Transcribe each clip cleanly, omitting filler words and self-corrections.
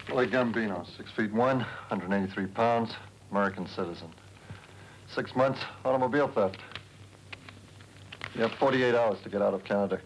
Billy Gambino, 6'1", 183 pounds, American citizen. 6 months, automobile theft. You have 48 hours to get out of Canada.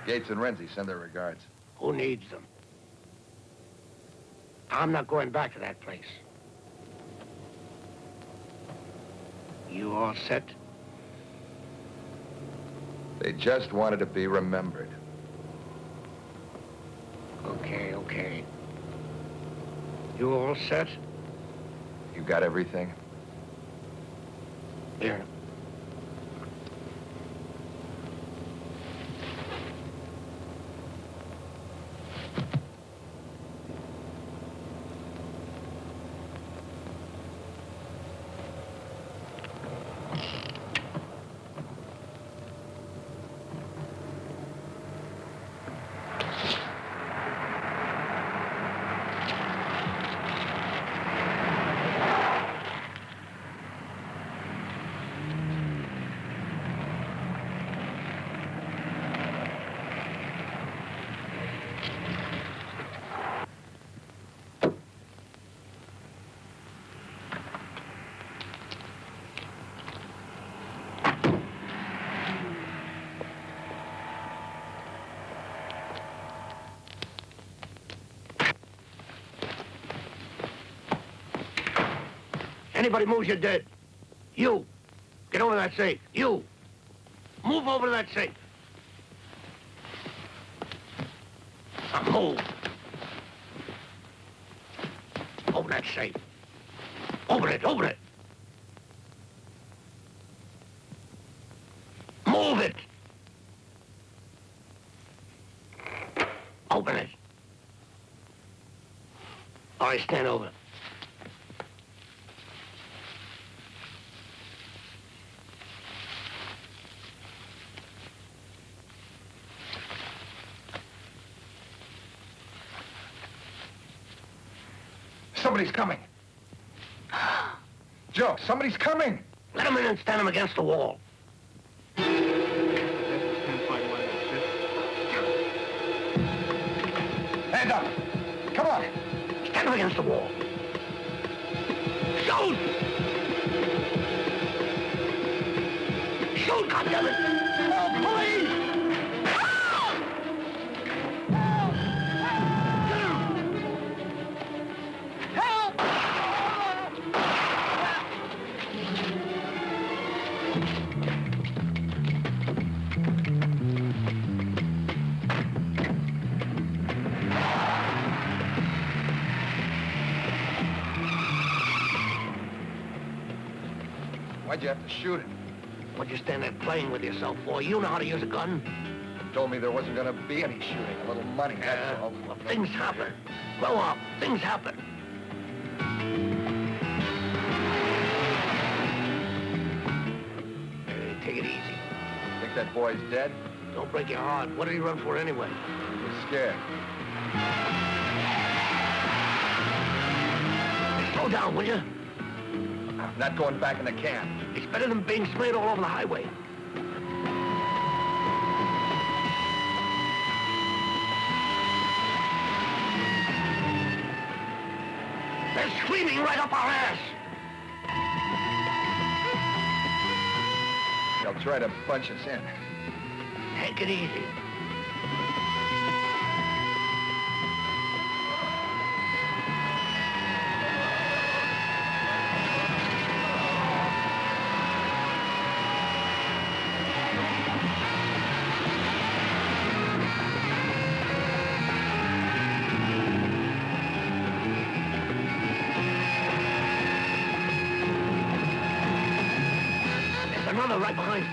Gates and Renzi send their regards. Who needs them? I'm not going back to that place. You all set? They just wanted to be remembered. Okay, okay. You all set? You got everything? Here. Anybody moves, you're dead. You. Get over that safe. You. Move over to that safe. Now move. Over that safe. Open it, open it. Move it. Open it. All right, stand over. Somebody's coming. Joe, somebody's coming. Let him in and stand him against the wall. Hand up. Come on. Stand him against the wall. Shoot! Shoot, goddammit! Help, police! Why'd you have to shoot him? What'd you stand there playing with yourself for? You know how to use a gun? Told me there wasn't gonna be any shooting. A little money, that's all. Well, things happen. Grow up. Things happen. Take it easy. Think that boy's dead? Don't break your heart. What did he run for anyway? He was scared. Hey, slow down, will you? I'm not going back in the camp. It's better than being smeared all over the highway. They're screaming right up our ass. They'll try to bunch us in. Take it easy. There's another right behind.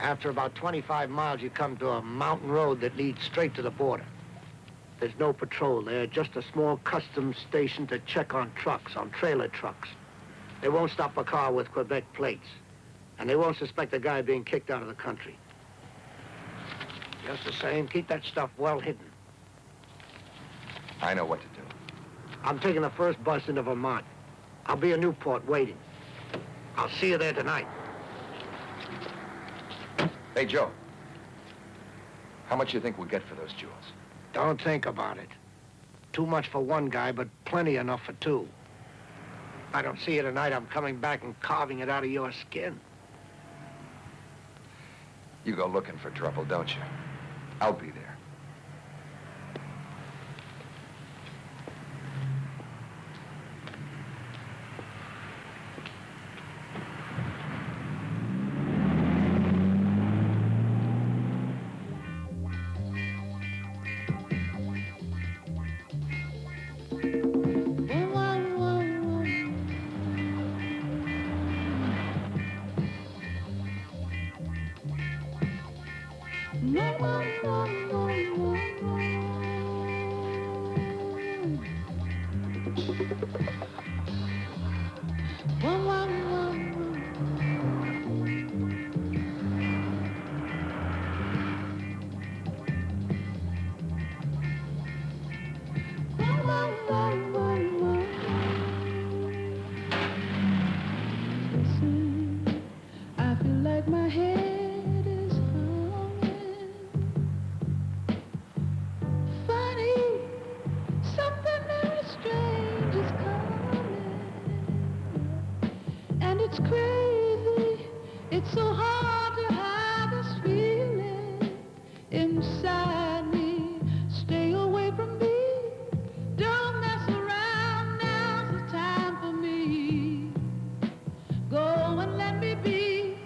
After about 25 miles, you come to a mountain road that leads straight to the border. There's no patrol there, just a small customs station to check on trucks, on trailer trucks. They won't stop a car with Quebec plates. And they won't suspect a guy being kicked out of the country. Just the same, keep that stuff well hidden. I know what to do. I'm taking the first bus into Vermont. I'll be in Newport waiting. I'll see you there tonight. Hey, Joe. How much you think we'll get for those jewels? Don't think about it. Too much for one guy, but plenty enough for two. If I don't see you tonight, I'm coming back and carving it out of your skin. You go looking for trouble, don't you? I'll be there. I feel like my head is humming. Funny, something very strange is coming. And it's crazy, it's so hard to hide this feeling inside me. Stay away from me, don't mess around, now's the time for me. Go and let me be.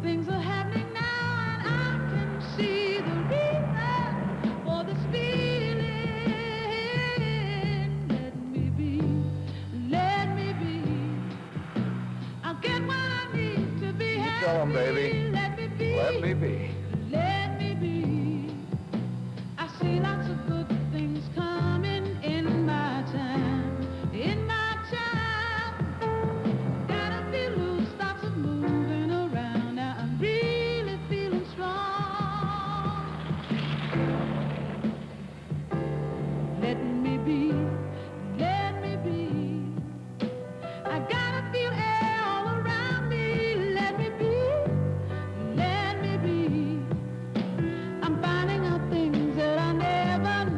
Things are happening now, and I can see the reason for this feeling. Let me be, let me be. I'll get what I need to be happy. Tell 'em, baby. Let me be. Let me be. Let me be. I see lots of good things coming in my time. In my time. Gotta feel loose, thoughts are moving around. Now I'm really feeling strong. Let me be, let me be. I gotta feel air all around me. Let me be, let me be. I'm finding out things that I never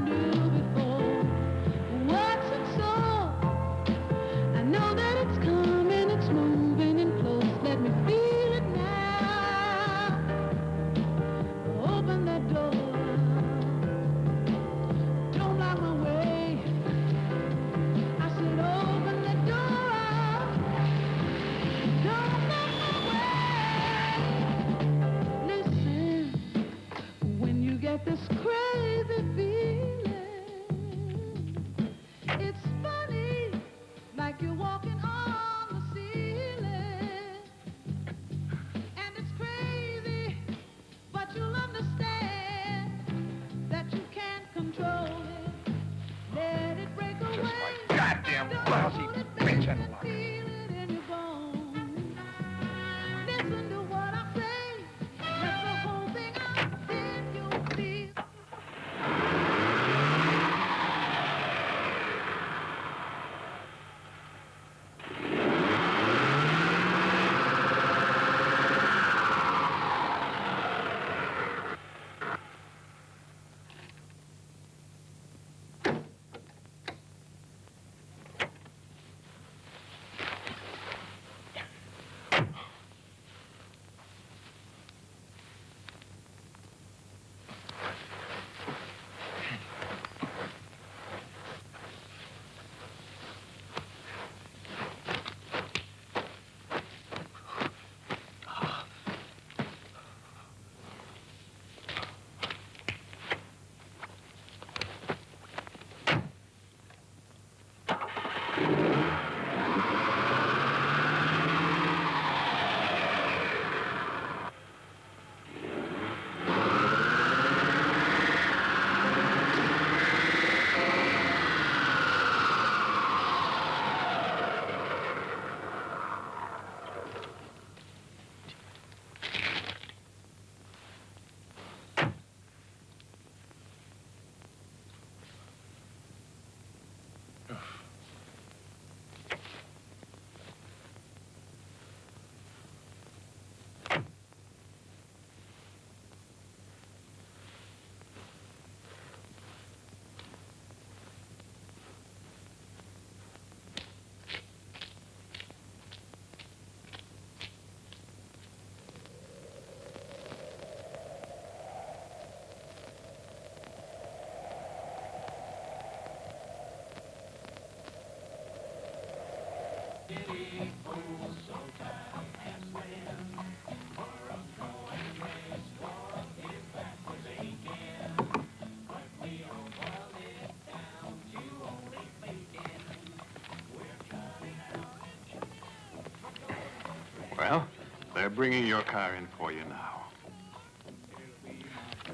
Well, they're bringing your car in for you now.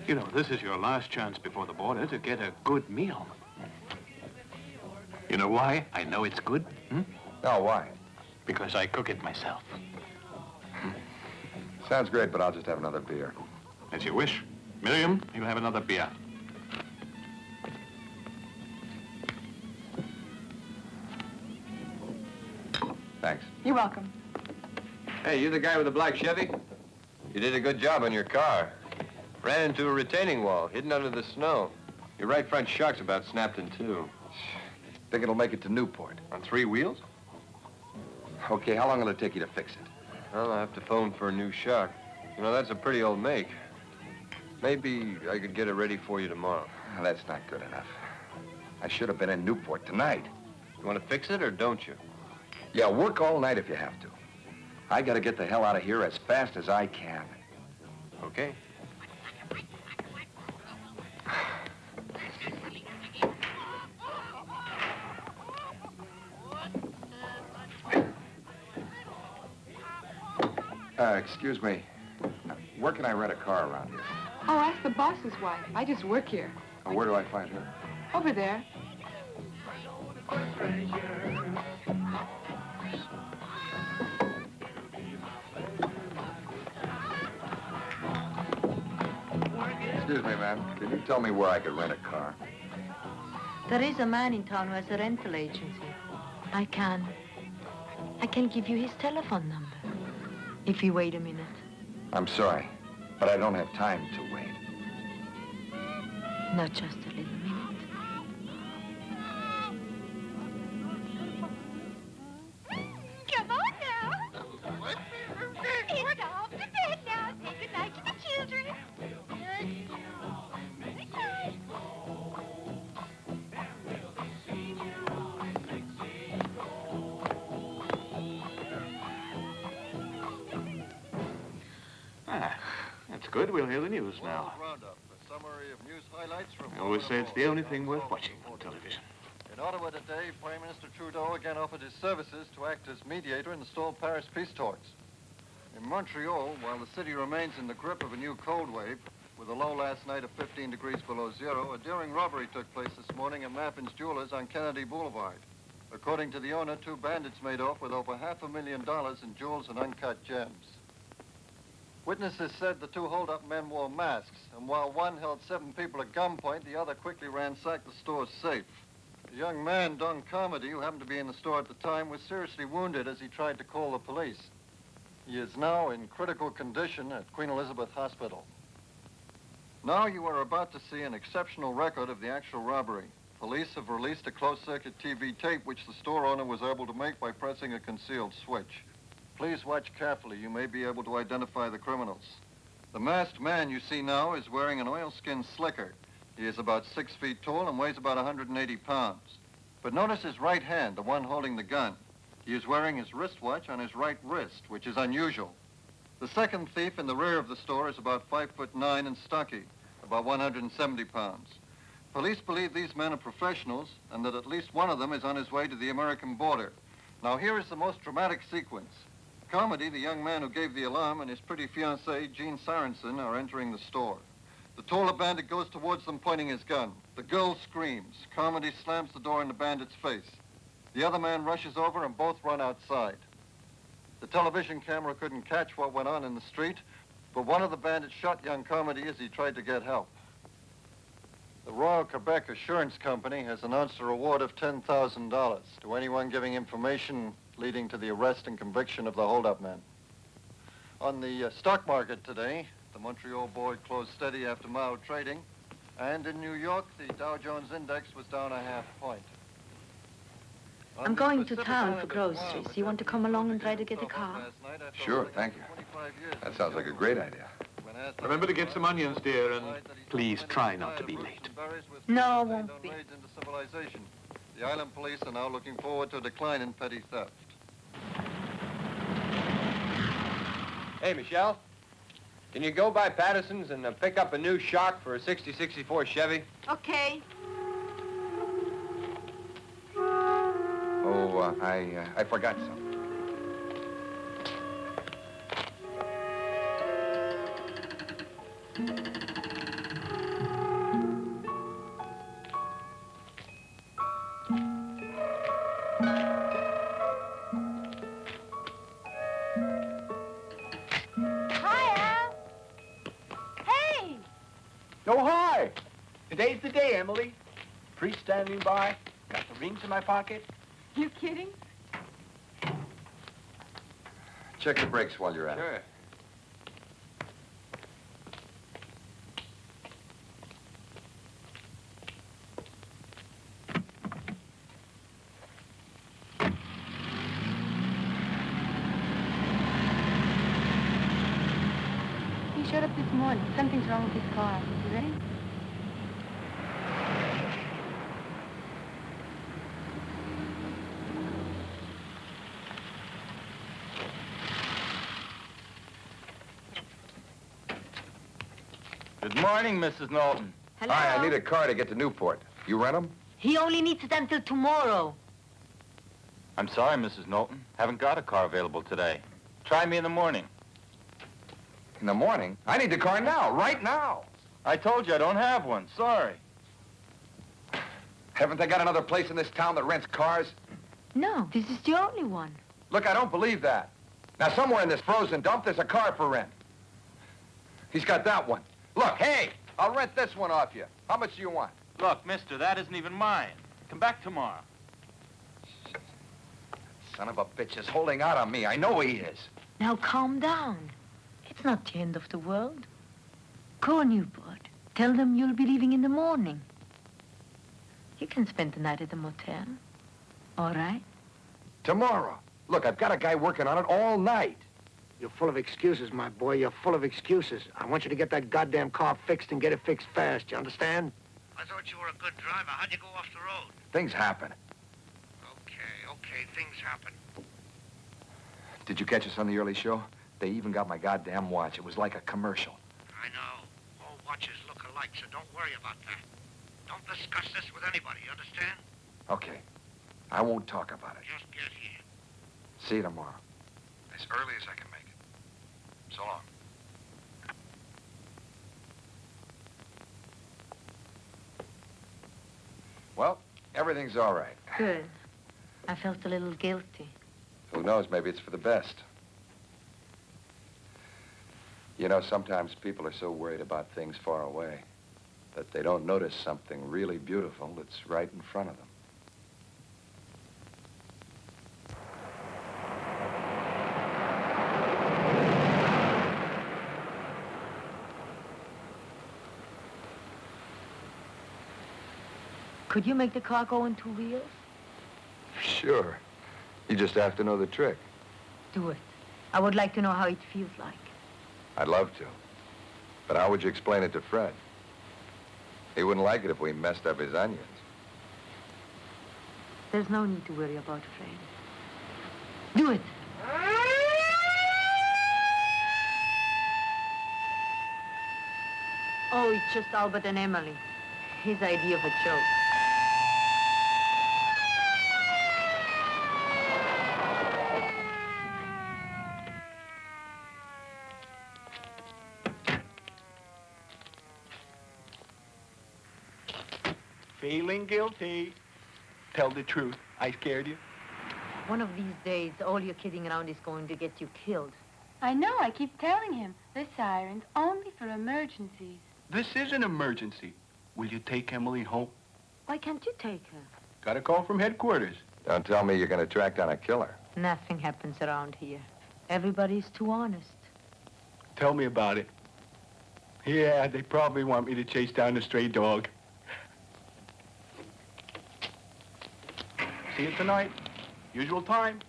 You know, this is your last chance before the border to get a good meal. You know why I know it's good? No, why? Because I cook it myself. Sounds great, but I'll just have another beer. As you wish. Miriam, you'll have another beer. Thanks. You're welcome. Hey, you the guy with the black Chevy? You did a good job on your car. Ran into a retaining wall, hidden under the snow. Your right front shock's about snapped in two. Think it'll make it to Newport? On 3 wheels? Okay, how long will it take you to fix it? Well, I'll have to phone for a new shock. You know, that's a pretty old make. Maybe I could get it ready for you tomorrow. Well, that's not good enough. I should have been in Newport tonight. You want to fix it or don't you? Yeah, work all night if you have to. I gotta get the hell out of here as fast as I can. Okay. Excuse me. Where can I rent a car around here? Oh, ask the boss's wife. I just work here. Where do I find her? Over there. Excuse me, ma'am. Can you tell me where I could rent a car? There is a man in town who has a rental agency. I can give you his telephone number. If you wait a minute. I'm sorry, but I don't have time to wait. Not just a little minute. Come on now. It's off to bed now. Say goodnight to the children. That's good. We'll hear the news now. Roundup, a summary of news highlights from I always say it's the only thing worth watching on television. In Ottawa today, Prime Minister Trudeau again offered his services to act as mediator in the stalled Paris peace talks. In Montreal, while the city remains in the grip of a new cold wave, with a low last night of 15 degrees below zero, a daring robbery took place this morning at Mappin's Jewelers on Kennedy Boulevard. According to the owner, 2 bandits made off with over $500,000 in jewels and uncut gems. Witnesses said the 2 hold-up men wore masks, and while one held 7 people at gunpoint, the other quickly ransacked the store's safe. The young man, Don Carmody, who happened to be in the store at the time, was seriously wounded as he tried to call the police. He is now in critical condition at Queen Elizabeth Hospital. Now you are about to see an exceptional record of the actual robbery. Police have released a closed-circuit TV tape which the store owner was able to make by pressing a concealed switch. Please watch carefully. You may be able to identify the criminals. The masked man you see now is wearing an oilskin slicker. He is about 6 feet tall and weighs about 180 pounds. But notice his right hand, the one holding the gun. He is wearing his wristwatch on his right wrist, which is unusual. The second thief in the rear of the store is about 5'9" and stocky, about 170 pounds. Police believe these men are professionals and that at least one of them is on his way to the American border. Now here is the most dramatic sequence. Carmody, the young man who gave the alarm, and his pretty fiancée, Jean Sorensen, are entering the store. The taller bandit goes towards them pointing his gun. The girl screams. Carmody slams the door in the bandit's face. The other man rushes over and both run outside. The television camera couldn't catch what went on in the street, but one of the bandits shot young Carmody as he tried to get help. The Royal Quebec Assurance Company has announced a reward of $10,000 to anyone giving information leading to the arrest and conviction of the hold-up men. On the stock market today, the Montreal board closed steady after mild trading, and in New York, the Dow Jones Index was down a half point. I'm going to town for groceries. You want to come along and try to get a car? Sure, thank you. That sounds like a great idea. Remember to get some onions, dear, and please try not to be late. No, I won't be. The island police are now looking forward to a decline in petty theft. Hey, Michelle, can you go by Patterson's and pick up a new shock for a 60-64 Chevy? Okay. Oh, I forgot something. Hi, Al. Hey! Oh, hi. Today's the day, Emily. Priest standing by. Got the rings in my pocket. You kidding? Check the brakes while you're at it. Sure. He showed up this morning. Something's wrong with his car. You ready? Good morning, Mrs. Knowlton. Hello? Hi, I need a car to get to Newport. You rent them? He only needs it until tomorrow. I'm sorry, Mrs. Knowlton. Haven't got a car available today. Try me in the morning. In the morning? I need the car now, right now. I told you I don't have one. Sorry. Haven't they got another place in this town that rents cars? No, this is the only one. Look, I don't believe that. Now, somewhere in this frozen dump, there's a car for rent. He's got that one. Look, hey, I'll rent this one off you. How much do you want? Look, mister, that isn't even mine. Come back tomorrow. Son of a bitch is holding out on me. I know he is. Now calm down. It's not the end of the world. Call Newport. Tell them you'll be leaving in the morning. You can spend the night at the motel. All right? Tomorrow. Look, I've got a guy working on it all night. You're full of excuses, my boy. You're full of excuses. I want you to get that goddamn car fixed and get it fixed fast. You understand? I thought you were a good driver. How'd you go off the road? Things happen. Okay, things happen. Did you catch us on the early show? They even got my goddamn watch. It was like a commercial. I know. All watches look alike, so don't worry about that. Don't discuss this with anybody, you understand? Okay. I won't talk about it. Just get here. See you tomorrow. As early as I can make it. So long. Well, everything's all right. Good. I felt a little guilty. Who knows, maybe it's for the best. You know, sometimes people are so worried about things far away that they don't notice something really beautiful that's right in front of them. Could you make the car go on two wheels? Sure. You just have to know the trick. Do it. I would like to know how it feels like. I'd love to. But how would you explain it to Fred? He wouldn't like it if we messed up his onions. There's no need to worry about Fred. Do it. Oh, it's just Albert and Emily. His idea of a joke. Feeling guilty. Tell the truth. I scared you. One of these days, all your kidding around is going to get you killed. I know. I keep telling him. The siren's only for emergencies. This is an emergency. Will you take Emily home? Why can't you take her? Got a call from headquarters. Don't tell me you're going to track down a killer. Nothing happens around here. Everybody's too honest. Tell me about it. Yeah, they probably want me to chase down a stray dog. See you tonight. Usual time.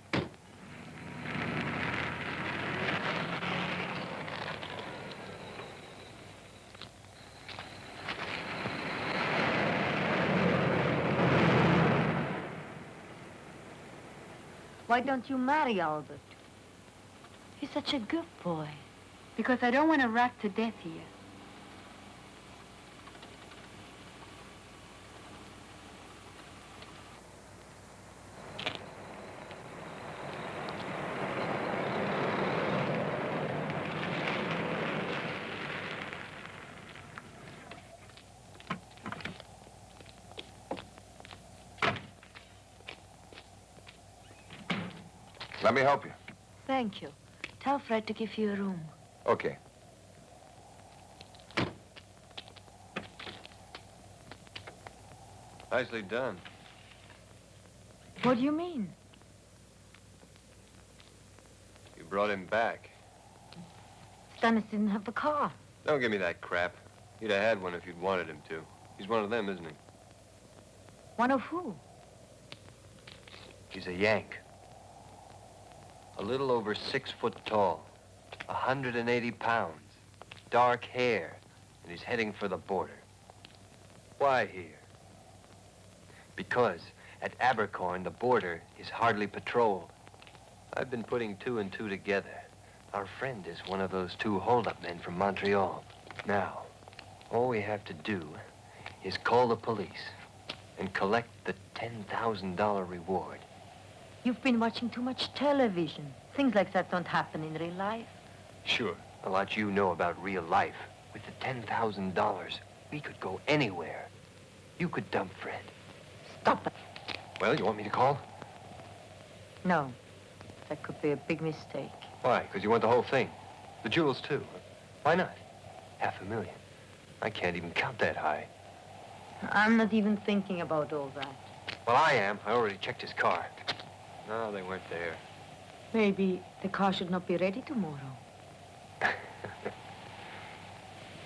Why don't you marry Albert? He's such a good boy. Because I don't want to rot to death here. Let me help you. Thank you. Tell Fred to give you a room. Okay. Nicely done. What do you mean? You brought him back. Stannis didn't have the car. Don't give me that crap. You'd have had one if you'd wanted him to. He's one of them, isn't he? One of who? He's a Yank. A little over 6 foot tall. 180 pounds. Dark hair. And he's heading for the border. Why here? Because at Abercorn, the border is hardly patrolled. I've been putting 2 and 2 together. Our friend is one of those 2 hold-up men from Montreal. Now, all we have to do is call the police and collect the $10,000 reward. You've been watching too much television. Things like that don't happen in real life. Sure. A lot you know about real life. With the $10,000, we could go anywhere. You could dump Fred. Stop it. Well, you want me to call? No. That could be a big mistake. Why? Because you want the whole thing. The jewels, too. Why not? $500,000. I can't even count that high. I'm not even thinking about all that. Well, I am. I already checked his car. No, they weren't there. Maybe the car should not be ready tomorrow.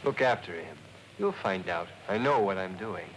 Look after him. You'll find out. I know what I'm doing.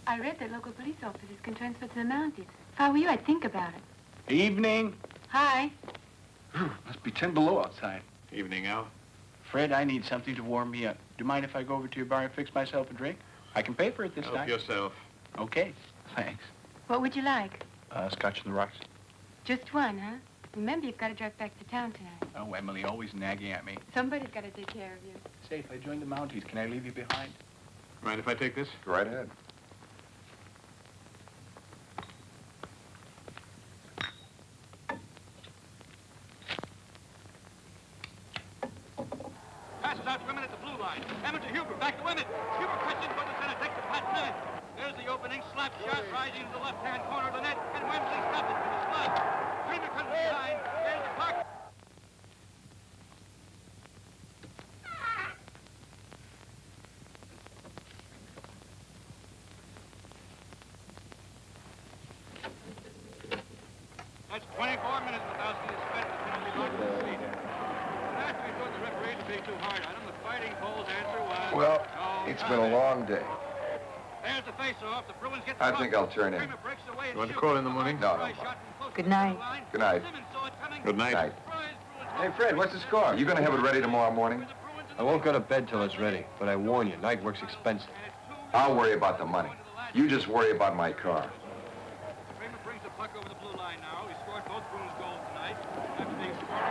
I read that local police officers can transfer to the Mounties. If I were you, I'd think about it. Evening. Hi. Must be 10 below outside. Evening, Al. Fred, I need something to warm me up. Do you mind if I go over to your bar and fix myself a drink? I can pay for it this Help time. yourself. Okay, thanks. What would you like? Scotch on the rocks. Just one, huh? Remember, you've got to drive back to town tonight. Oh, Emily, always nagging at me. Somebody's got to take care of you. Say, if I join the Mounties, can I leave you behind? Mind if I take this? Go right ahead. Passes out to women at the blue line. Hammond to Huber, back to women. Huber cuts in for the center, takes the pat nine. There's the opening, slap shot, rising to the left-hand corner of the net, and Wembley stops it with his glove. Dreamer comes behind. There's the puck. That's 24 minutes without the spent. It's going to be locked in the seat. And after he thought the referee to be too hard on him, the fighting Pole's answer was... Well, no, it's been a long day. There's the face-off. The Bruins get the I puck. think I'll turn in. Dreamer breaks away and You want to shoots. call in the morning? No, no. Good night. Good night. Simmons saw it coming. Good night. Night. Surprise, Bruins Hey, Fred, what's the score? You gonna have it ready tomorrow morning? I won't go to bed till it's ready, but I warn you, night work's expensive. I'll worry about the money. You just worry about my car. Dreamer brings the puck over the blue line now. He scored both Bruins goals tonight. After being scored.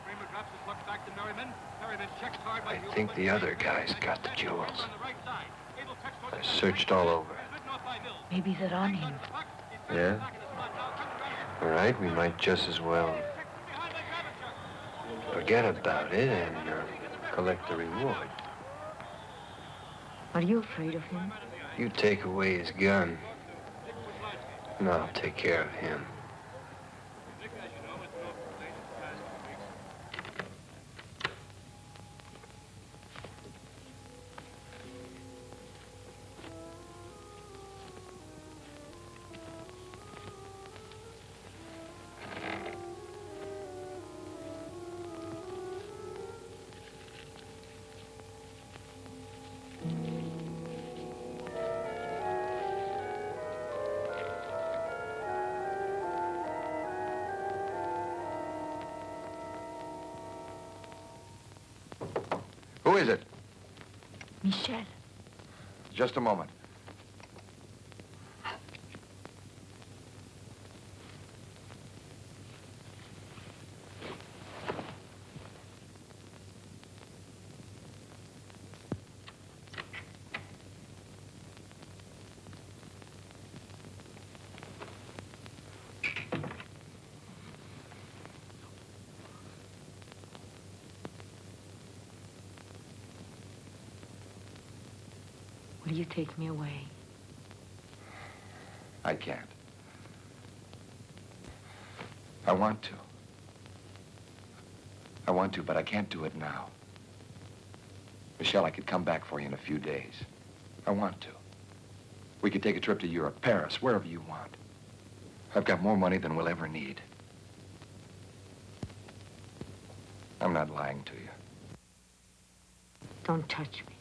Dreamer drops the puck back to Merriman. Merriman checks hard by I think the other guy's got the jewels. I searched all over. Maybe they're on him. Yeah? All right, we might just as well forget about it and collect the reward. Are you afraid of him? You take away his gun, and I'll take care of him. Who is it? Michel. Just a moment. Will you take me away? I can't. I want to. I want to, but I can't do it now. Michelle, I could come back for you in a few days. I want to. We could take a trip to Europe, Paris, wherever you want. I've got more money than we'll ever need. I'm not lying to you. Don't touch me.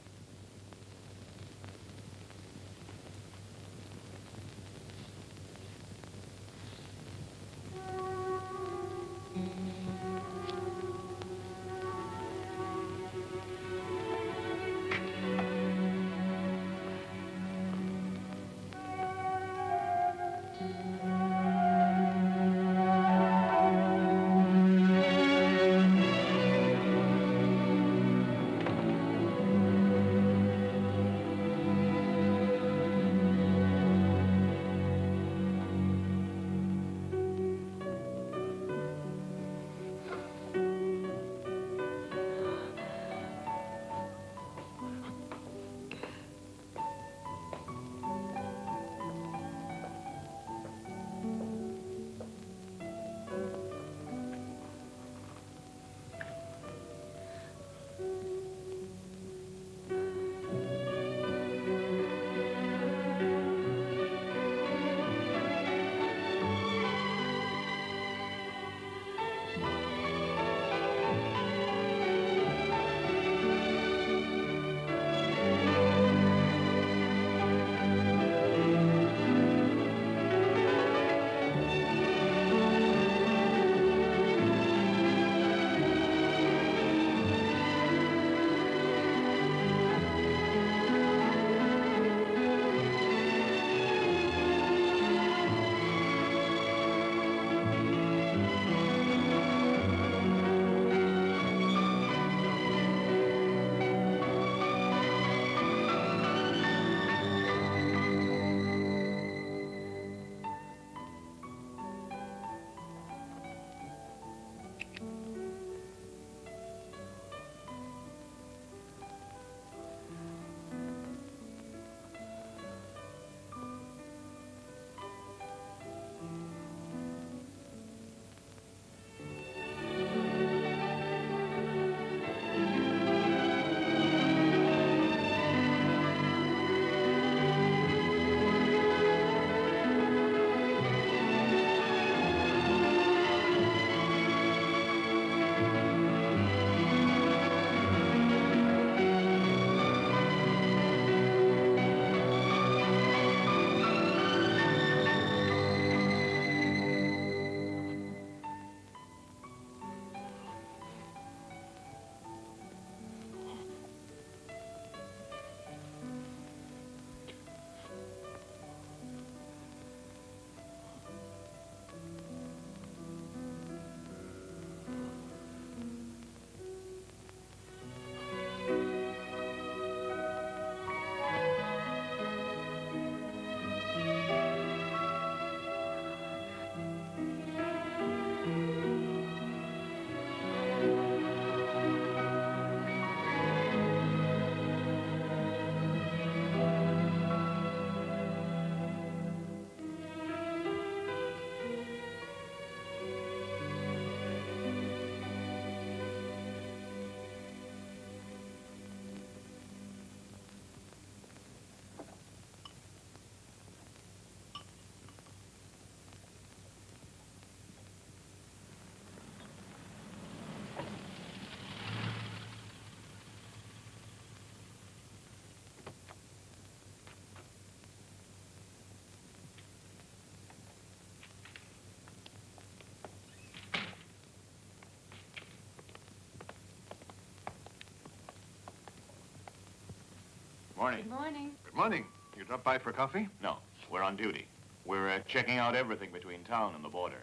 Morning. Good morning. Good morning. You dropped by for coffee? No, we're on duty. We're checking out everything between town and the border.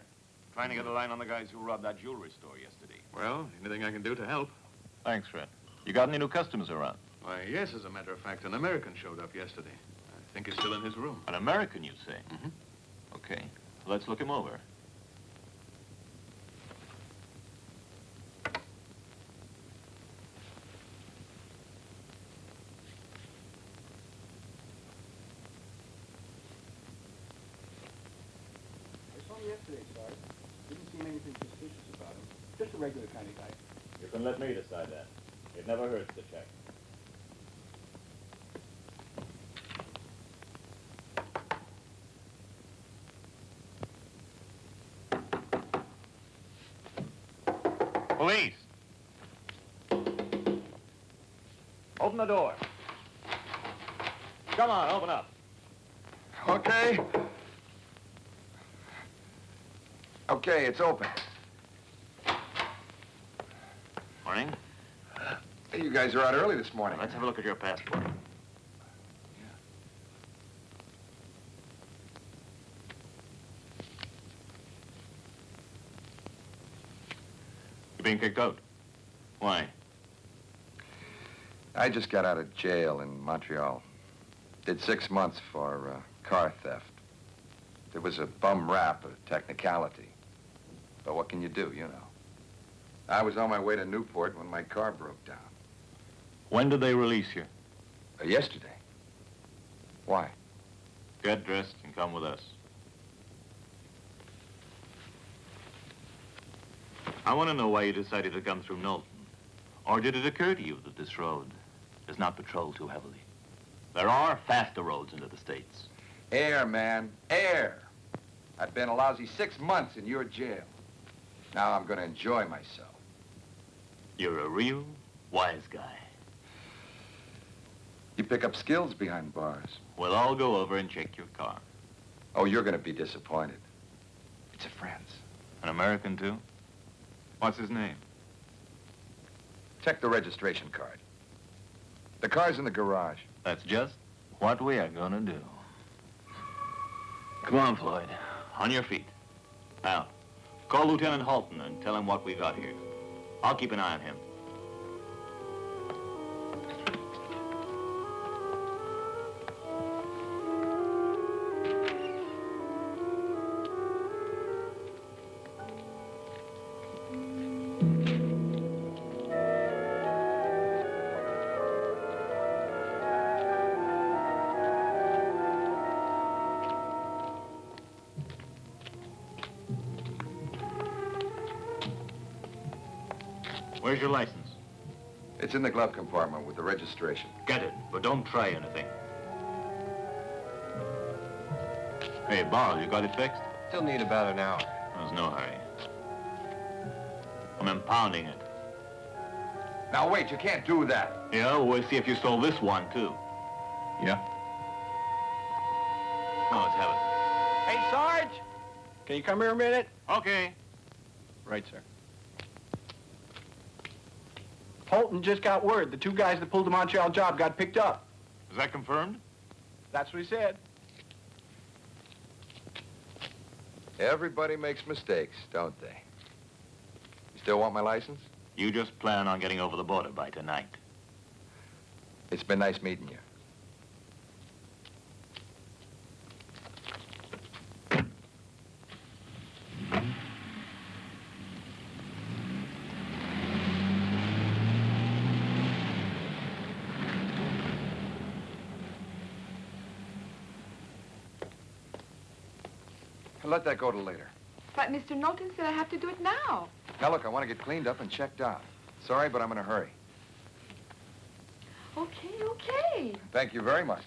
Trying to get a line on the guys who robbed that jewelry store yesterday. Well, anything I can do to help. Thanks, Fred. You got any new customers around? Why, yes, as a matter of fact, an American showed up yesterday. I think he's still in his room. An American, you say? Mm-hmm. Okay. Let's look him over. I saw him yesterday, Sarge. Didn't seem anything suspicious about him. Just a regular kind of guy. You can let me decide that. It never hurts to check. Police! Open the door. Come on, open up. Okay. Okay, it's open. Morning. Hey, you guys are out early this morning. Let's have a look at your passport. You're being kicked out. Why? I just got out of jail in Montreal. Did 6 months for car theft. It was a bum rap, a technicality. But what can you do, you know? I was on my way to Newport when my car broke down. When did they release you? Yesterday. Why? Get dressed and come with us. I want to know why you decided to come through Knowlton. Or did it occur to you that this road is not patrolled too heavily? There are faster roads into the States. Air, man, air. I've been a lousy 6 months in your jail. Now I'm going to enjoy myself. You're a real wise guy. You pick up skills behind bars. We'll all go over and check your car. Oh, you're going to be disappointed. It's a friend's. An American, too? What's his name? Check the registration card. The car's in the garage. That's just what we are gonna do. Come on, Floyd. On your feet. Now, call Lieutenant Halton and tell him what we got here. I'll keep an eye on him. Where's your license? It's in the glove compartment with the registration. Get it, but don't try anything. Hey, Barl, you got it fixed? Still need about an hour. There's no hurry. I'm impounding it. Now, wait, you can't do that. Yeah, we'll see if you stole this one, too. Yeah? Now, let's have it. Hey, Sarge! Can you come here a minute? Okay. Right, sir. Holton just got word. The 2 guys that pulled the Montreal job got picked up. Is that confirmed? That's what he said. Everybody makes mistakes, don't they? You still want my license? You just plan on getting over the border by tonight. It's been nice meeting you. Let that go till later. But Mr. Knowlton said I have to do it now. Now, look, I want to get cleaned up and checked out. Sorry, but I'm in a hurry. Okay, okay. Thank you very much.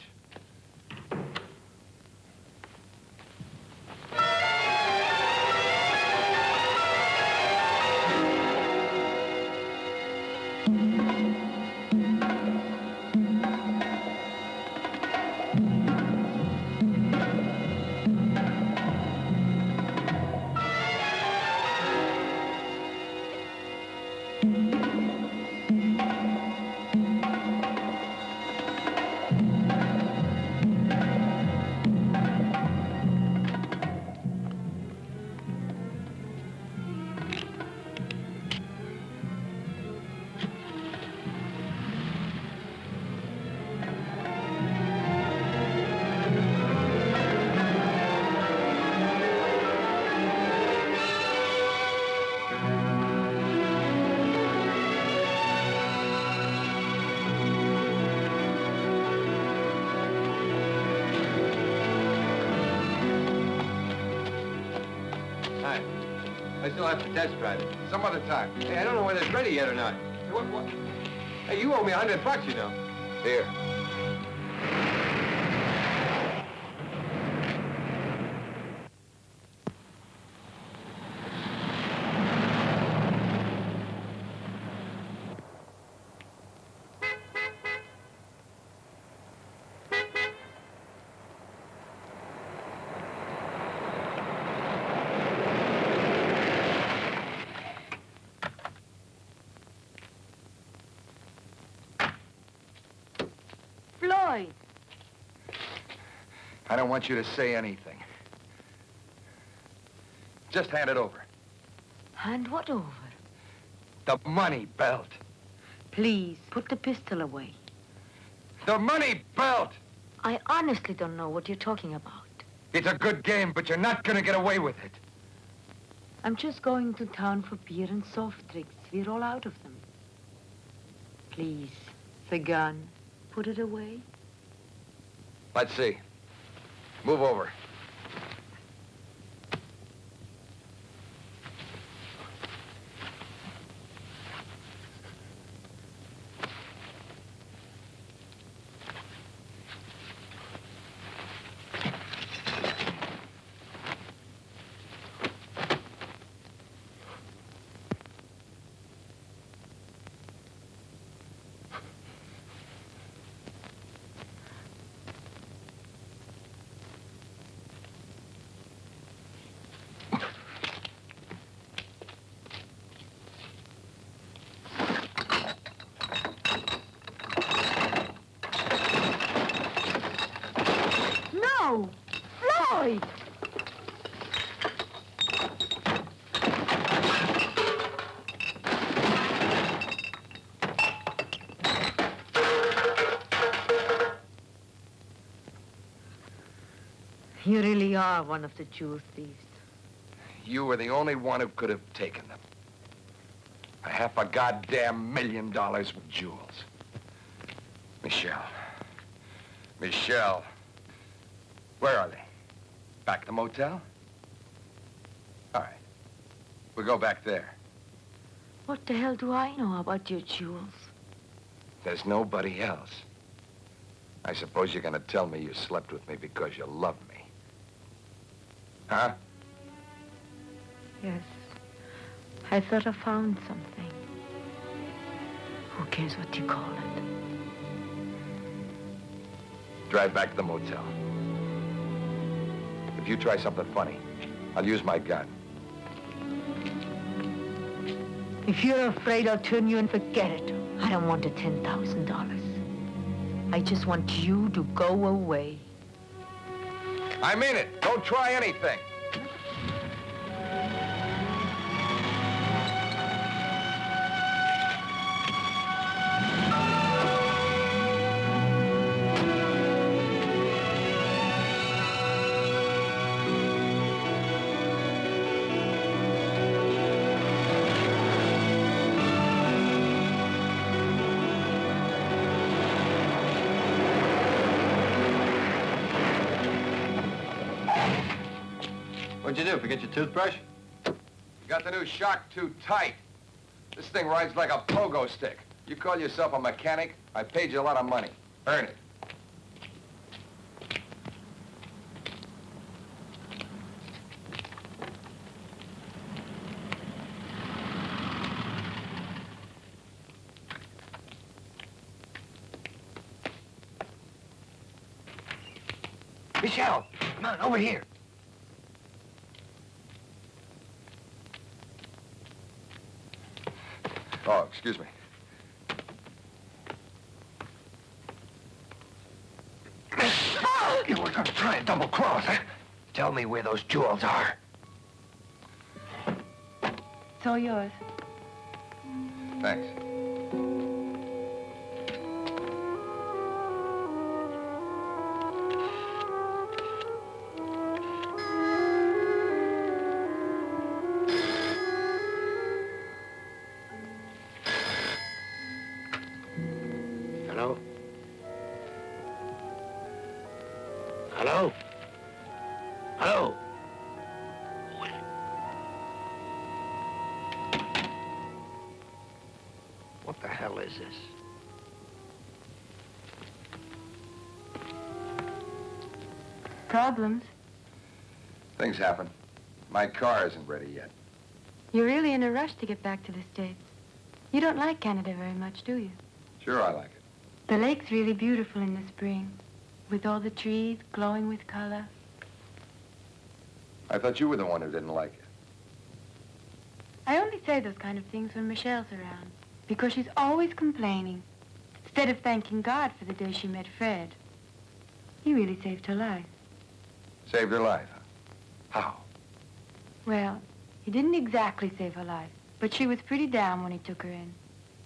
I still have to test drive it. Some other time. Hey, I don't know whether it's ready yet or not. Hey, what? Hey, you owe me $100, you know. Here. Floyd. I don't want you to say anything. Just hand it over. Hand what over? The money belt. Please, put the pistol away. The money belt! I honestly don't know what you're talking about. It's a good game, but you're not gonna get away with it. I'm just going to town for beer and soft drinks. We're all out of them. Please, the gun, put it away. Let's see. Move over. No! Floyd! You really are one of the jewel thieves. You were the only one who could have taken them. A half a goddamn $1 million with jewels. Michelle. Michelle. Where are they? Back at the motel? All right. We'll go back there. What the hell do I know about your jewels? There's nobody else. I suppose you're gonna tell me you slept with me because you love me. Huh? Yes. I thought I found something. Who cares what you call it? Drive back to the motel. If you try something funny, I'll use my gun. If you're afraid I'll turn you in, forget it. I don't want the $10,000. I just want you to go away. I mean it. Don't try anything. What'd you do, forget your toothbrush? You got the new shock too tight. This thing rides like a pogo stick. You call yourself a mechanic? I paid you a lot of money. Earn it. Michelle, come on, over here. Oh, excuse me. You were going to try and double-cross, huh? Tell me where those jewels are. It's all yours. Thanks. Hello? Hello? Hello? is this? Problems? Things happen. My car isn't ready yet. You're really in a rush to get back to the States. You don't like Canada very much, do you? Sure, I like it. The lake's really beautiful in the spring, with all the trees glowing with color. I thought you were the one who didn't like it. I only say those kind of things when Michelle's around, because she's always complaining, instead of thanking God for the day she met Fred. He really saved her life. Saved her life, huh? How? Well, he didn't exactly save her life, but she was pretty down when he took her in.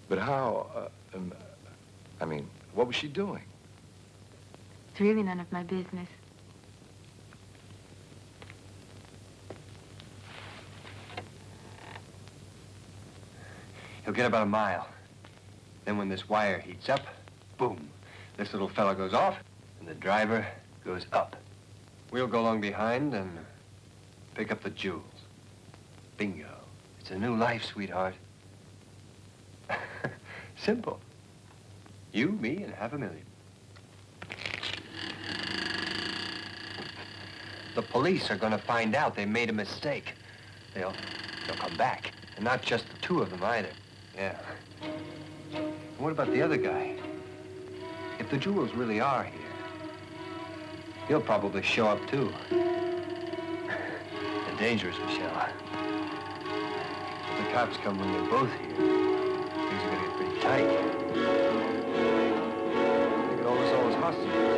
But how, I mean, what was she doing? It's really none of my business. He'll get about a mile. Then when this wire heats up, boom, this little fella goes off, and the driver goes up. We'll go along behind and pick up the jewels. Bingo. It's a new life, sweetheart. Simple. You, me, and $500,000. The police are gonna find out they made a mistake. They'll come back. And not just the two of them either. Yeah. And what about the other guy? If the jewels really are here, he'll probably show up too. They're dangerous, Michelle. If the cops come when they're both here, things are gonna get pretty tight. They could hold us all as hostages.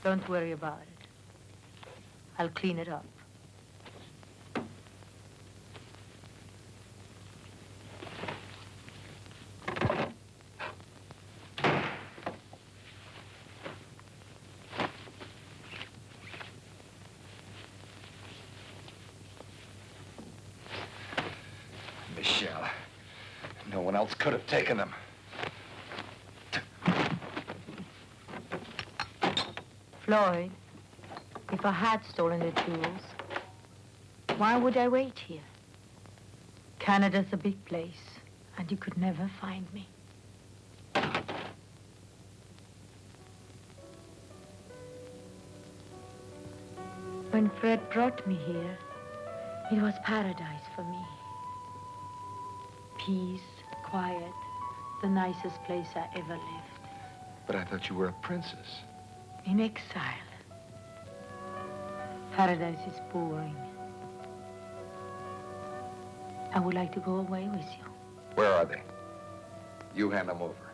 Don't worry about it. I'll clean it up. Michelle, no one else could have taken them. Floyd, if I had stolen the jewels, why would I wait here? Canada's a big place, and you could never find me. When Fred brought me here, it was paradise for me. Peace, quiet, the nicest place I ever lived. But I thought you were a princess. In exile. Paradise is boring. I would like to go away with you. Where are they? You hand them over.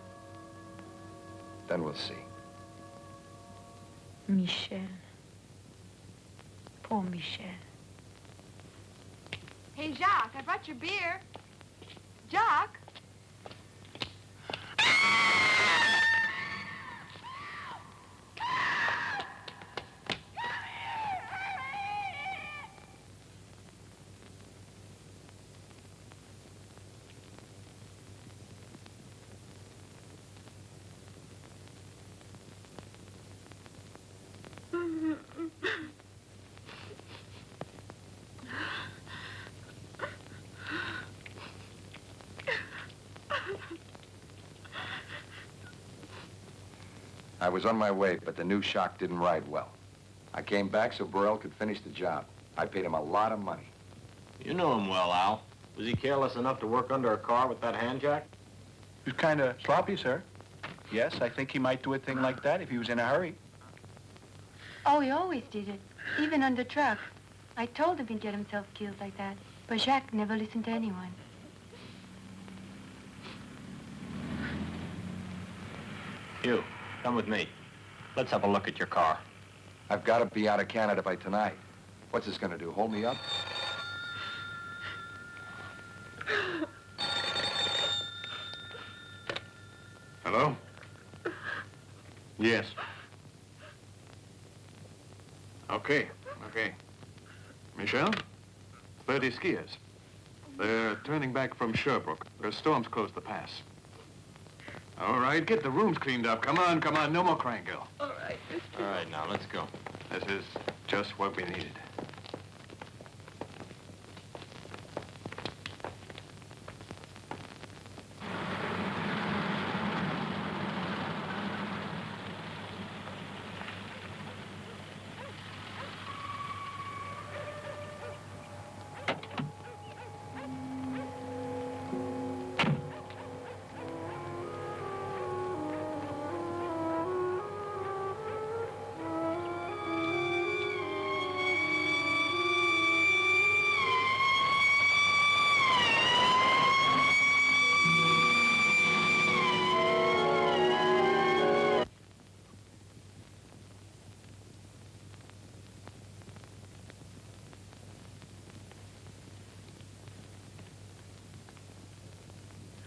Then we'll see. Michel. Poor Michel. Hey, Jacques, I brought your beer. Jacques? I was on my way, but the new shock didn't ride well. I came back so Burrell could finish the job. I paid him a lot of money. You know him well, Al. Was he careless enough to work under a car with that hand jack? He was kind of sloppy, sir. Yes, I think he might do a thing like that if he was in a hurry. Oh, he always did it, even under truck. I told him he'd get himself killed like that, but Jacques never listened to anyone. You, come with me. Let's have a look at your car. I've got to be out of Canada by tonight. What's this gonna do, hold me up? Hello? Yes. Okay. Michelle? 30 skiers. They're turning back from Sherbrooke. There's storms close the pass. All right, get the rooms cleaned up. Come on. No more crying, girl. All right, All right, now, let's go. This is just what we needed.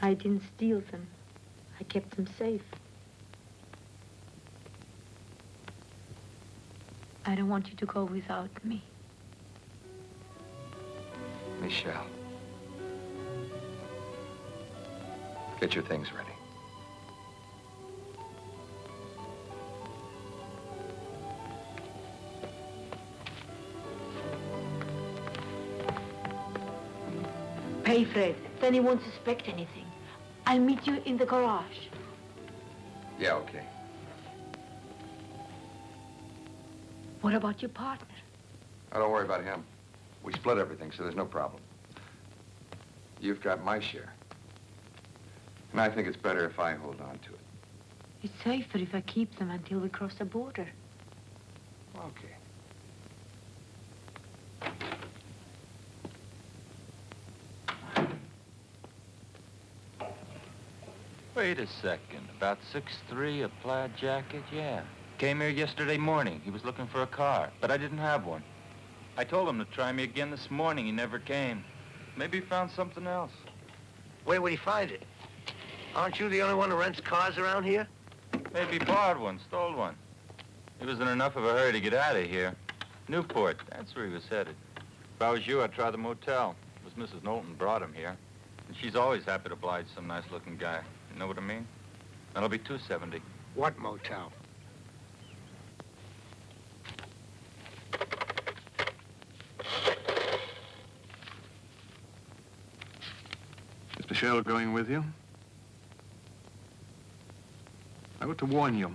I didn't steal them. I kept them safe. I don't want you to go without me. Michelle. Get your things ready. Pay, Fred. Then he won't suspect anything. I'll meet you in the garage. Yeah, okay. What about your partner? Oh, don't worry about him. We split everything, so there's no problem. You've got my share. And I think it's better if I hold on to it. It's safer if I keep them until we cross the border. Okay. Wait a second. About 6'3", a plaid jacket? Yeah. Came here yesterday morning. He was looking for a car, but I didn't have one. I told him to try me again this morning. He never came. Maybe he found something else. Where would he find it? Aren't you the only one who rents cars around here? Maybe he borrowed one, stole one. He was in enough of a hurry to get out of here. Newport, that's where he was headed. If I was you, I'd try the motel. It was Mrs. Knowlton brought him here. And she's always happy to oblige some nice-looking guy. You know what I mean? That'll be $270. What motel? Is Michelle going with you? I want to warn you.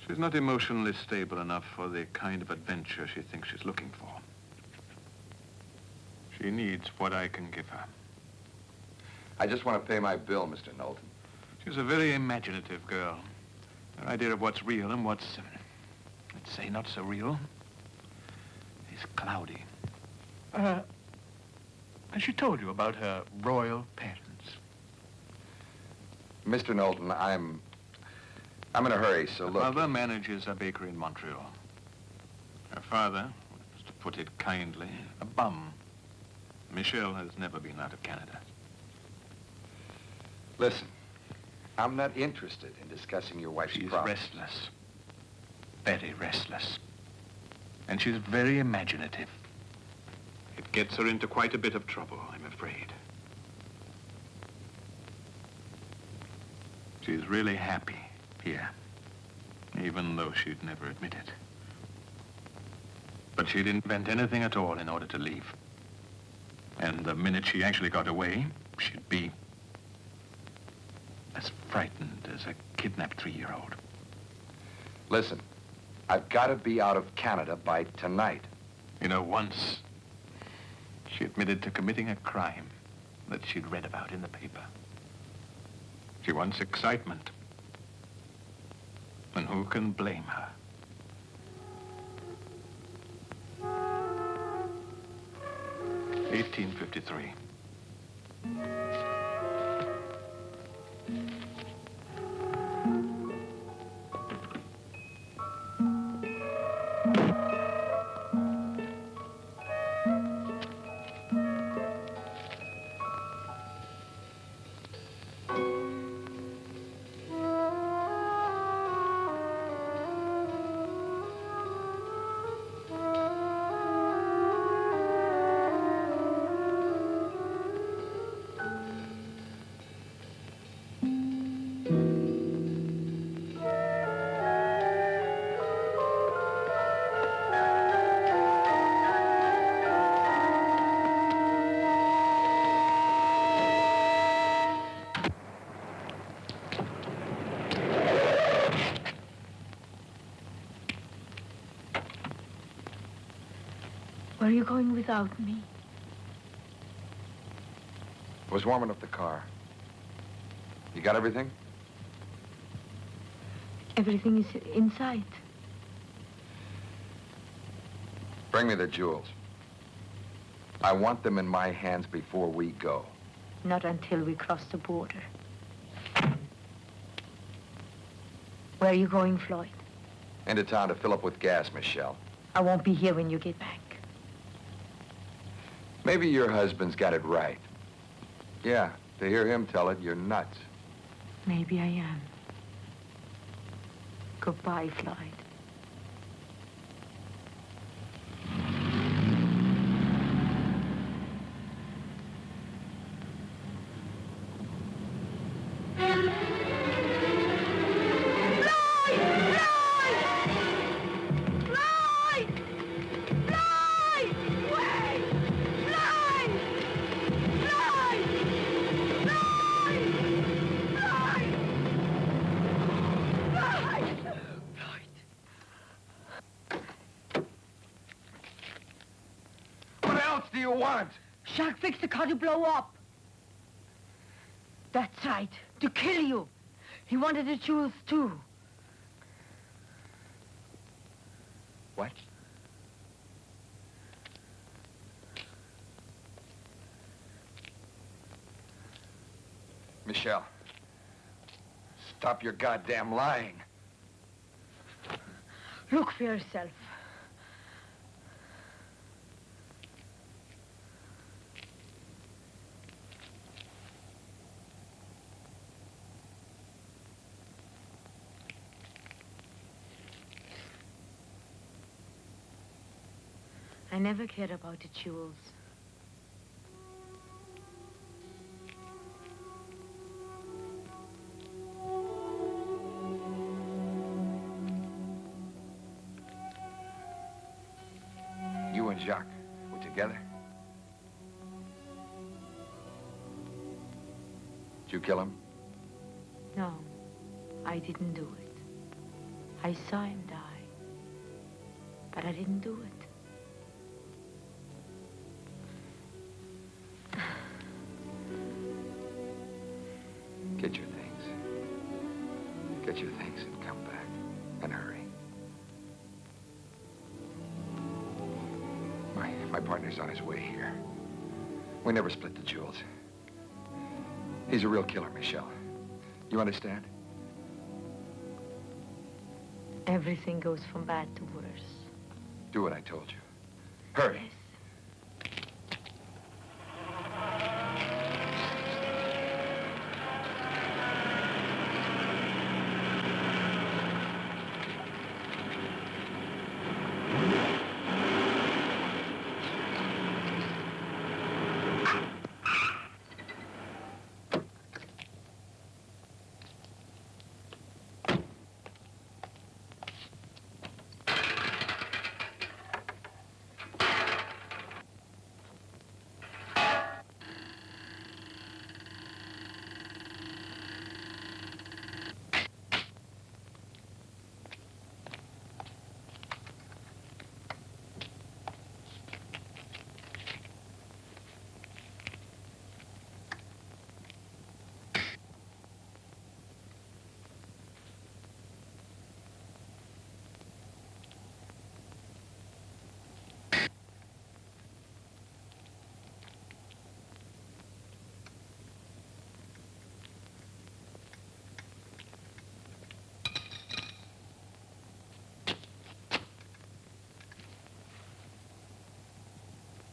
She's not emotionally stable enough for the kind of adventure she thinks she's looking for. She needs what I can give her. I just want to pay my bill, Mr. Knowlton. She's a very imaginative girl. Her idea of what's real and what's, let's say, not so real, is cloudy. Has she told you about her royal parents? Mr. Knowlton, I'm in a hurry, so Her look... mother manages a bakery in Montreal. Her father, to put it kindly, a bum. Michelle has never been out of Canada. Listen, I'm not interested in discussing your wife's She's problems. restless. Very restless. And she's very imaginative. It gets her into quite a bit of trouble, I'm afraid. She's really happy here, even though she'd never admit it. But she'd invent anything at all in order to leave. And the minute she actually got away, she'd be as frightened as a kidnapped 3-year-old. Listen, I've got to be out of Canada by tonight. You know, once she admitted to committing a crime that she'd read about in the paper. She wants excitement. And who can blame her? (1853). are you going without me? I was warming up the car. You got everything? Everything is in sight. Bring me the jewels. I want them in my hands before we go. Not until we cross the border. Where are you going, Floyd? Into town to fill up with gas, Michelle. I won't be here when you get back. Maybe your husband's got it right. Yeah, to hear him tell it, you're nuts. Maybe I am. Goodbye, Floyd. What else do you want? Jacques fixed the car to blow up. That's right, to kill you. He wanted the jewels too. What? Michelle, stop your goddamn lying. Look for yourself. I never cared about the jewels. You and Jacques were together? Did you kill him? No, I didn't do it. I saw him die, but I didn't do it. Get your things. Get your things and come back. And hurry. My partner's on his way here. We never split the jewels. He's a real killer, Michelle. You understand? Everything goes from bad to worse. Do what I told you. Hurry. Yes.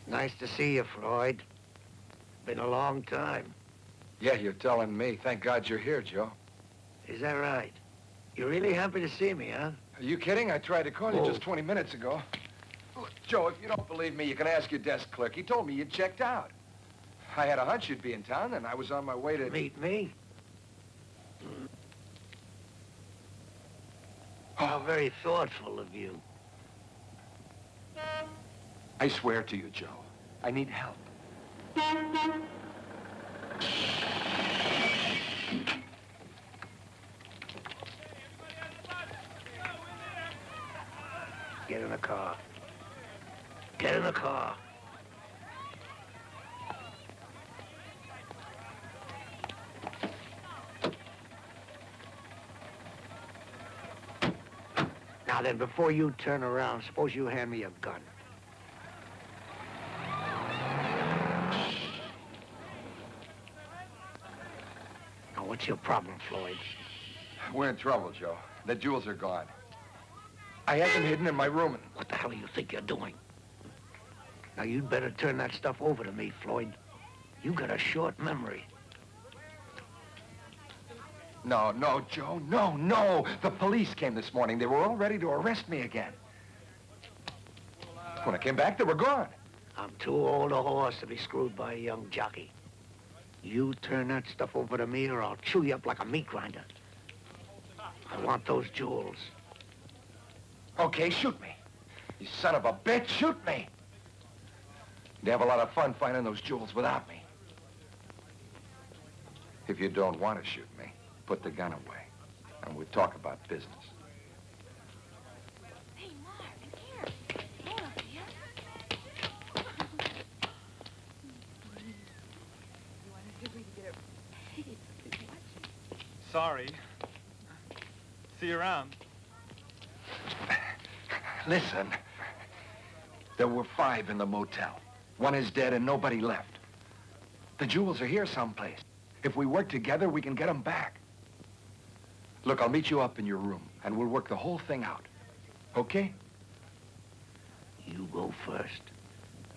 Nice to see you, Floyd. Been a long time. Yeah, you're telling me. Thank God you're here, Joe. Is that right? You're really happy to see me, huh? Are you kidding? I tried to call you just 20 minutes ago. Look, Joe, if you don't believe me, you can ask your desk clerk. He told me you'd checked out. I had a hunch you'd be in town, and I was on my way to... Meet me? How very thoughtful of you. I swear to you, Joe, I need help. Get in the car. Get in the car. Now then, before you turn around, suppose you hand me a gun. Now, what's your problem, Floyd? We're in trouble, Joe. The jewels are gone. I had them hidden in my room. What the hell do you think you're doing? Now, you'd better turn that stuff over to me, Floyd. You got a short memory. No, no, Joe, no. The police came this morning. They were all ready to arrest me again. When I came back, they were gone. I'm too old a horse to be screwed by a young jockey. You turn that stuff over to me or I'll chew you up like a meat grinder. I want those jewels. Okay, shoot me. You son of a bitch, shoot me. They have a lot of fun finding those jewels without me. If you don't want to shoot me, put the gun away, and we'll talk about business. Hey, Mark, here. Hold up, dear. You want to see if we can get it? Hey, Sorry. See you around. Listen, there were 5 in the motel. 1 is dead and nobody left. The jewels are here someplace. If we work together, we can get them back. Look, I'll meet you up in your room, and we'll work the whole thing out. Okay? You go first,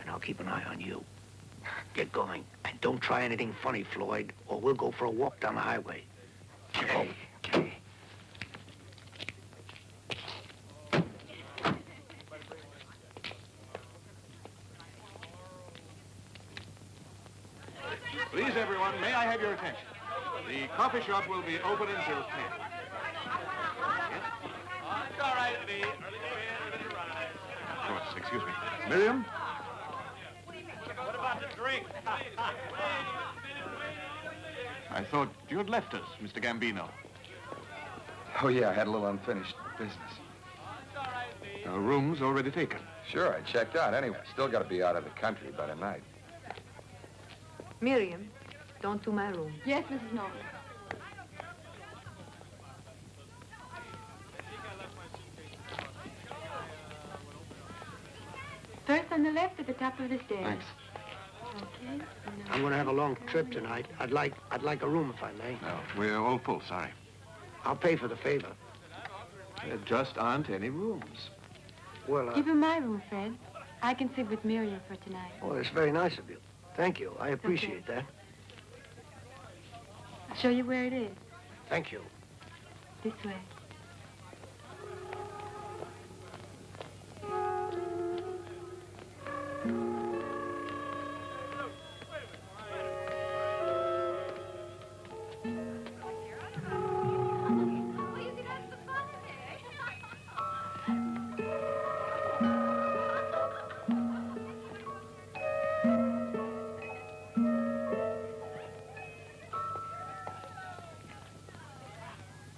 and I'll keep an eye on you. Get going, and don't try anything funny, Floyd, or we'll go for a walk down the highway. Okay, okay. Please, everyone, may I have your attention? The coffee shop will be open until 10. It's all right, Eddie. Early to bed, early to rise. Of course, excuse me. Miriam? What about the drink? I thought you had left us, Mr. Gambino. Oh, yeah, I had a little unfinished business. Our room's already taken. Sure, I checked out anyway. Still got to be out of the country by tonight. Miriam, don't to my room. Yes, Mrs. Norton. First on the left at the top of the stairs. Thanks. Okay. I'm gonna have a long trip tonight. I'd like a room if I may. No, we're all full, sorry. I'll pay for the favor. There just aren't any rooms. Well, Give him my room, Fred. I can sit with Miriam for tonight. oh, that's very nice of you. Thank you. I appreciate that. I'll show you where it is. Thank you. This way.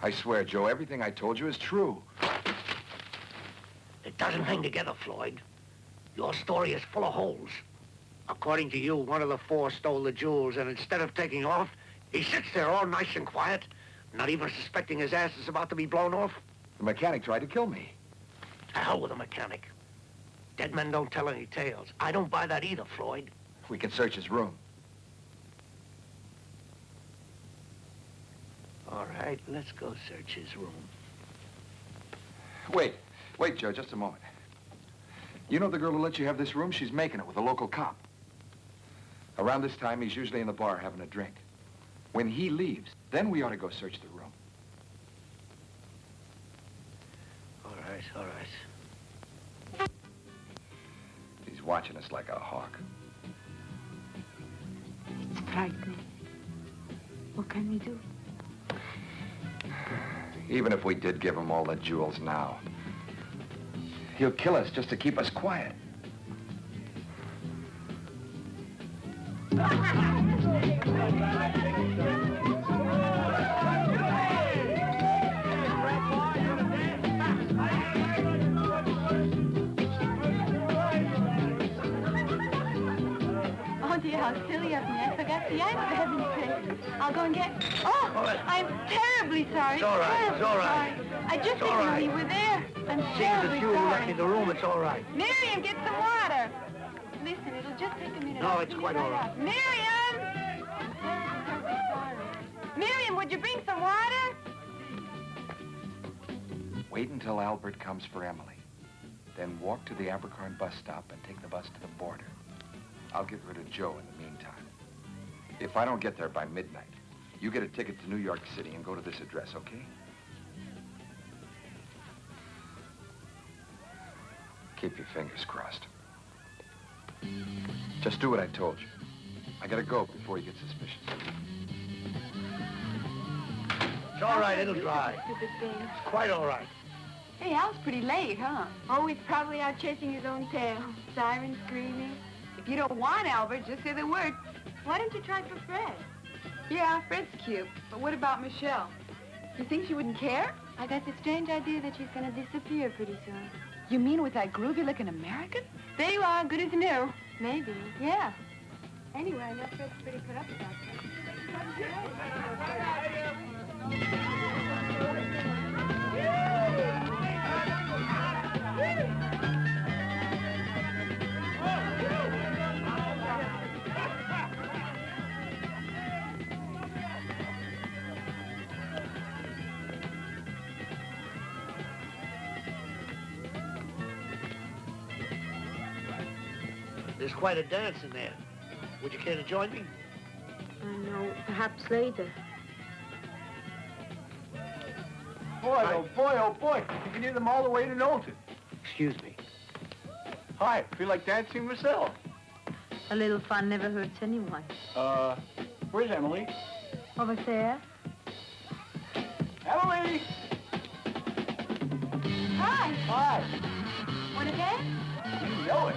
I swear, Joe, everything I told you is true. It doesn't hang together, Floyd. Your story is full of holes. According to you, one of the 4 stole the jewels, and instead of taking off, he sits there all nice and quiet, not even suspecting his ass is about to be blown off. The mechanic tried to kill me. To hell with a mechanic. Dead men don't tell any tales. I don't buy that either, Floyd. We can search his room. All right, let's go search his room. Wait, Joe, just a moment. You know the girl who let you have this room? She's making it with a local cop. Around this time, he's usually in the bar having a drink. When he leaves, then we ought to go search the room. All right. He's watching us like a hawk. It's frightening. What can we do? Even if we did give him all the jewels now, he'll kill us just to keep us quiet. how silly of me. I forgot the ice, for heaven's sake. I'll go and get... Oh, All right. I'm terribly sorry. It's all right. It's all right. Sorry. I just It's all didn't know right. you were there. I'm Seeing terribly as you let sorry. me in the room, it's all right. Miriam, get some water. Listen, it'll just take a minute. No, I'll it's clean quite it all right. up. Miriam! I'm terribly sorry. Miriam, would you bring some water? Wait until Albert comes for Emily. Then walk to the Abercorn bus stop and take the bus to the border. I'll get rid of Joe in the meantime. If I don't get there by midnight, you get a ticket to New York City and go to this address, okay? Keep your fingers crossed. Just do what I told you. I gotta go before you get suspicious. It's all right. It'll dry. Stupid thing. It's quite all right. Hey, Al's pretty late, huh? Oh, he's probably out chasing his own tail. Siren screaming. If you don't want Albert, just say the word. Why don't you try for Fred? Yeah, Fred's cute. But what about Michelle? You think she wouldn't care? I got the strange idea that she's gonna disappear pretty soon. You mean with that groovy-looking American? There you are, good as new. Maybe, yeah. Anyway, I know Fred's pretty put up about There's quite a dance in there. Would you care to join me? No, perhaps later. Boy, oh boy. You can hear them all the way to Knowlton. Excuse me. Hi, feel like dancing myself. A little fun never hurts anyone. Where's Emily? Over there? Emily! Hi, Hi. want to dance? You know it.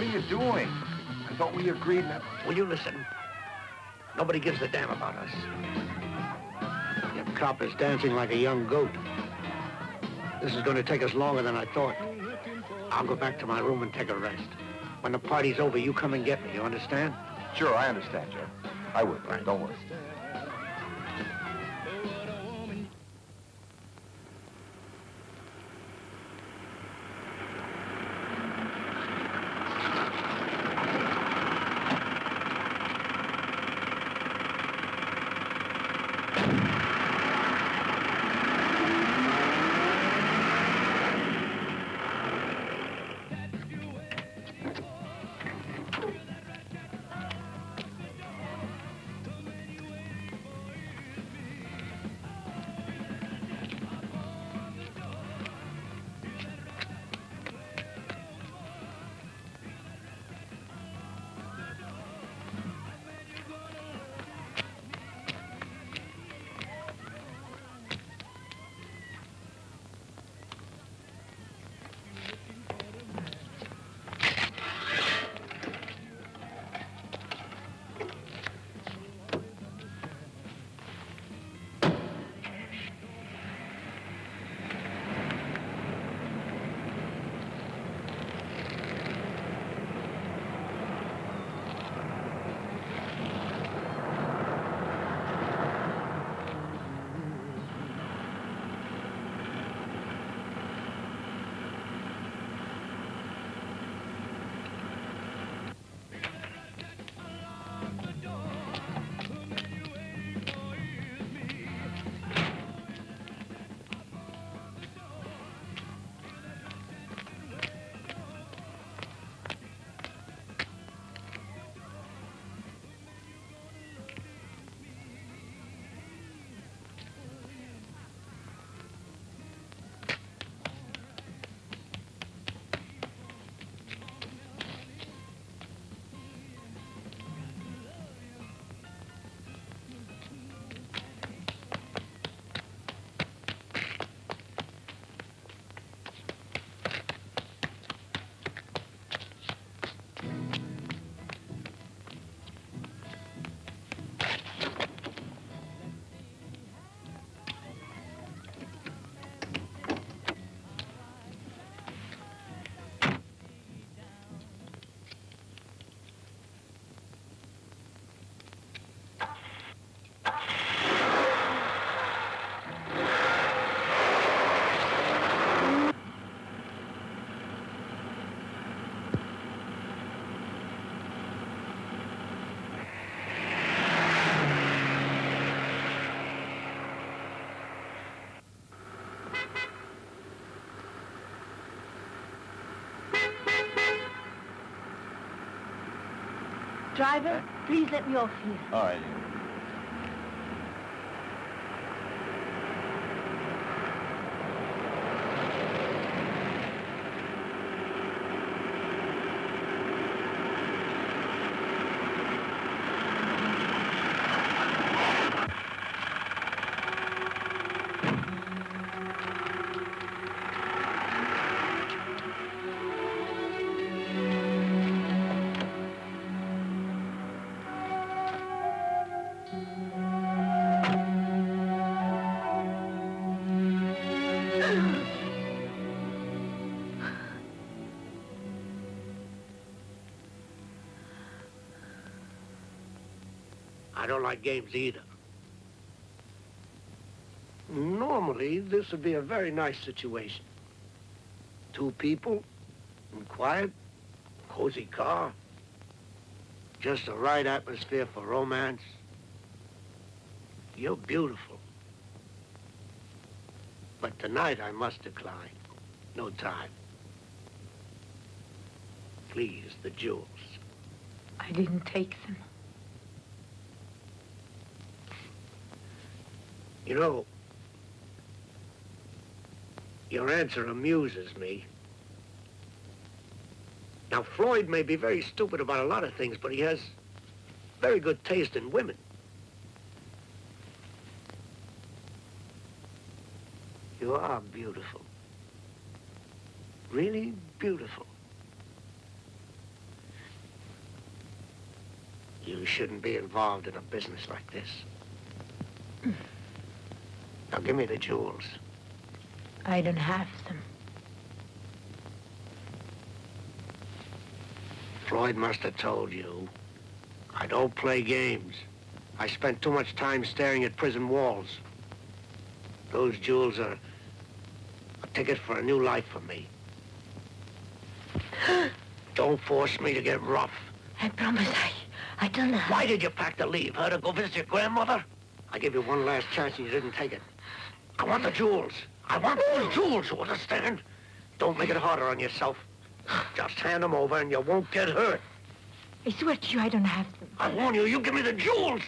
are you doing? I thought we agreed that... Will you listen? Nobody gives a damn about us. Your cop is dancing like a young goat. This is going to take us longer than I thought. I'll go back to my room and take a rest. When the party's over, you come and get me, you understand? Sure, I understand, Joe. I will. Right. Don't worry. Driver, please let me off here. All right. I don't like games either. Normally, this would be a very nice situation. Two people, and quiet, cozy car. Just the right atmosphere for romance. You're beautiful. But tonight I must decline. No time. Please, the jewels. I didn't take them. You know, your answer amuses me. Now, Floyd may be very stupid about a lot of things, but he has very good taste in women. You are beautiful. Really beautiful. You shouldn't be involved in a business like this. Now give me the jewels. I don't have them. Floyd must have told you. I don't play games. I spent too much time staring at prison walls. Those jewels are a ticket for a new life for me. Don't force me to get rough. I promise I don't know. Why did you pack to leave, huh? To go visit your grandmother? I gave you one last chance and you didn't take it. I want the jewels. I want those jewels, you understand? Don't make it harder on yourself. Just hand them over and you won't get hurt. I swear to you, I don't have them. I warn you, you give me the jewels!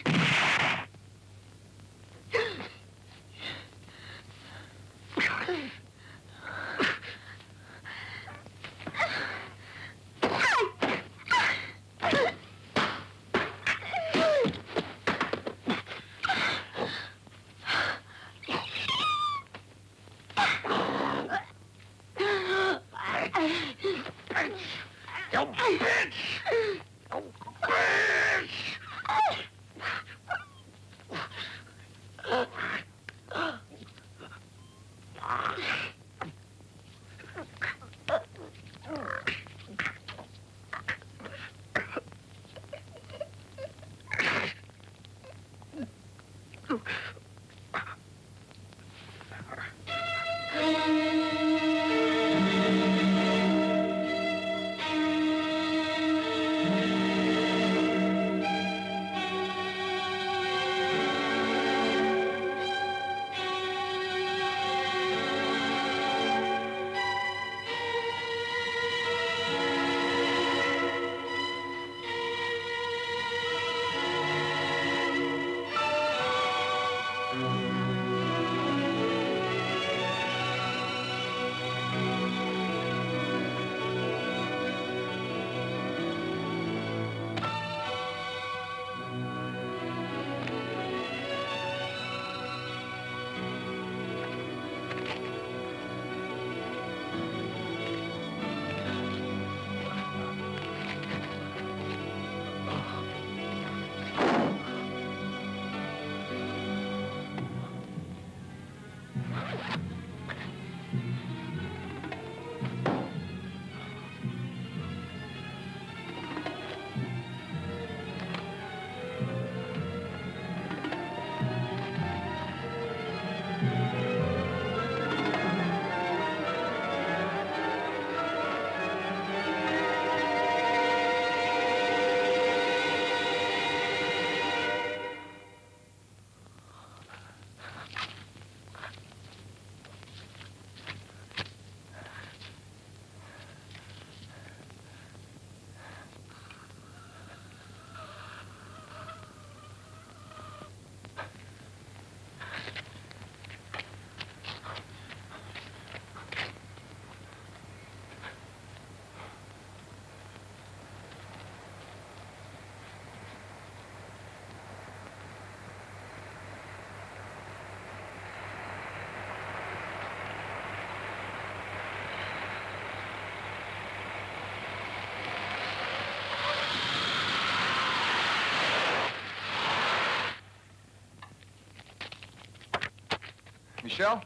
Michelle?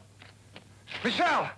Michelle!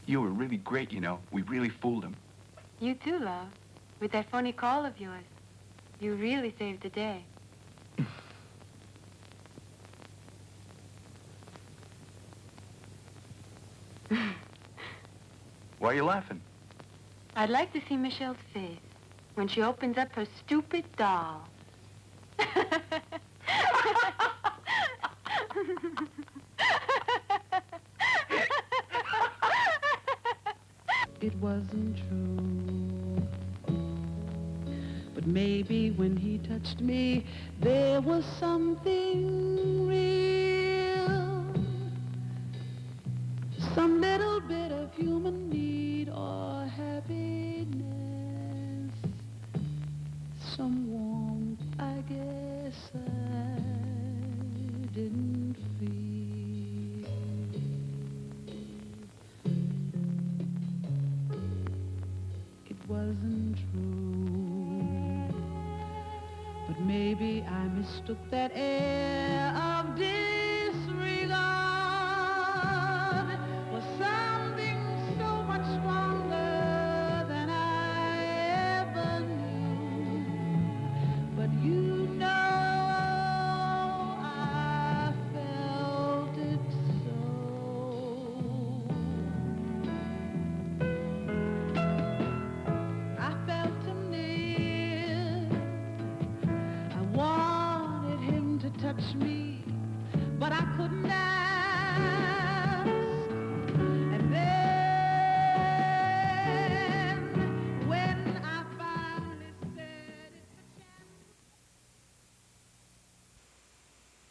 You were really great, you know. We really fooled him. You too, love. With that phony call of yours. You really saved the day. Why are you laughing? I'd like to see Michelle's face when she opens up her stupid doll. It wasn't true. But maybe when he touched me, there was something real. Some little bit of human need or happiness. Some warmth, I guess I didn't feel. It wasn't true. But maybe I mistook that air of disregard for something so much stronger than I ever knew. But you know I felt it so. I felt him near. I wanted him to touch me, but I couldn't.